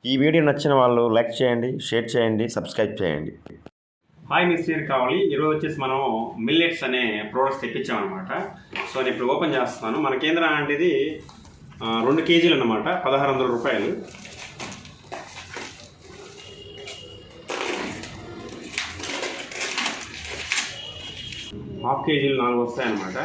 ఈ వీడియో నచ్చిన వాళ్ళు లైక్ చేయండి, షేర్ చేయండి, సబ్స్క్రైబ్ చేయండి. హాయ్ మిస్టర్ కావాలి. ఈరోజు వచ్చేసి మనం మిల్లెట్స్ అనే ప్రోడక్ట్స్ తెప్పించామన్నమాట. సో నేను ఇప్పుడు ఓపెన్ చేస్తున్నాను. మన కేంద్రం అనేది 2 కేజీలు అన్నమాట, 1600 రూపాయలు. హాఫ్ కేజీలు 4 వస్తాయన్నమాట.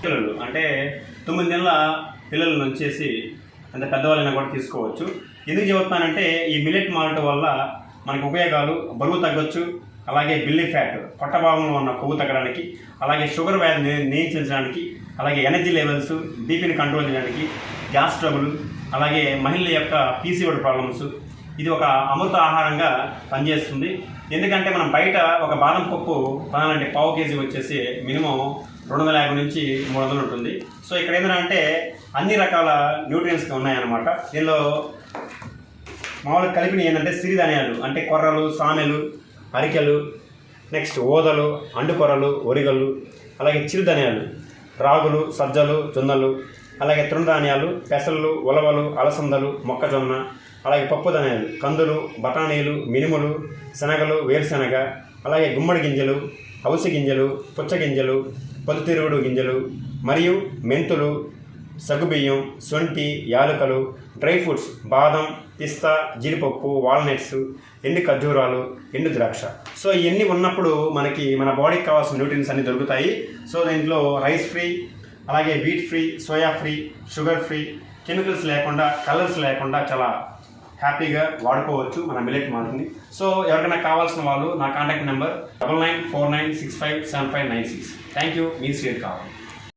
పిల్లలు అంటే 9 నెలల పిల్లలను వచ్చేసి అంత పెద్దవాళ్ళైనా కూడా తీసుకోవచ్చు. ఎందుకు చెబుతున్నానంటే ఈ మిల్లెట్ మాల్ట్ వల్ల మనకు ఉపయోగాలు, బరువు తగ్గొచ్చు, అలాగే బిల్లీ ఫ్యాట్ పొట్ట భాగంలో ఉన్న కొవ్వు తగ్గడానికి, అలాగే షుగర్ వ్యాధిని నియంత్రించడానికి, అలాగే ఎనర్జీ లెవెల్స్, బీపీని కంట్రోల్ చేయడానికి, గ్యాస్ ట్రబుల్, అలాగే మహిళల యొక్క పీసీఓడి ప్రాబ్లమ్స్, ఇది ఒక అమృత ఆహారంగా పనిచేస్తుంది. ఎందుకంటే మనం బయట ఒక బాదం పప్పు కొనాలంటే పావు కేజీ వచ్చేసి మినిమం 250 నుంచి 300 ఉంటుంది. సో ఇక్కడ ఏంటంటే అన్ని రకాల న్యూట్రియన్స్ ఉన్నాయన్నమాట. దీనిలో మామూలుగా కలిపిన ఏంటంటే సిరిధాన్యాలు అంటే కొర్రలు, సామెలు, అరికెలు, నెక్స్ట్ ఓదలు, అండుకొర్రలు, ఒరిగలు, అలాగే చిరుధాన్యాలు రాగులు, సజ్జలు, జొన్నలు, అలాగే తృణధాన్యాలు, పెసలు, ఉలవలు, అలసందలు, మొక్కజొన్న, అలాగే పప్పు ధాన్యాలు కందులు, బఠానీలు, మినుములు, శనగలు, వేరుశనగ, అలాగే గుమ్మడి గింజలు, అవిసె గింజలు, పుచ్చగింజలు, పొద్దుతిరుగుడు గింజలు, మరియు మెంతులు, సగ్గుబియ్యం, శొంఠి, యాలకులు, డ్రై ఫ్రూట్స్, బాదం, పిస్తా, జీడిపప్పు, వాల్నట్స్, ఎండు ఖర్జూరాలు, ఎండు ద్రాక్ష. సో ఇవన్నీ ఉన్నప్పుడు మనకి మన బాడీకి కావాల్సిన న్యూట్రియన్స్ అన్నీ దొరుకుతాయి. సో దీంట్లో రైస్ ఫ్రీ, అలాగే wheat free, soya free, sugar free, chemicals లేకుండా, కలర్స్ లేకుండా చాలా హ్యాపీగా వాడుకోవచ్చు మన మిల్లెట్ మాల్ట్ని. సో ఎవరికైనా కావాల్సిన వాళ్ళు నా కాంటాక్ట్ నెంబర్ 9949657596. Thank you. మీ శ్రీకావాలి.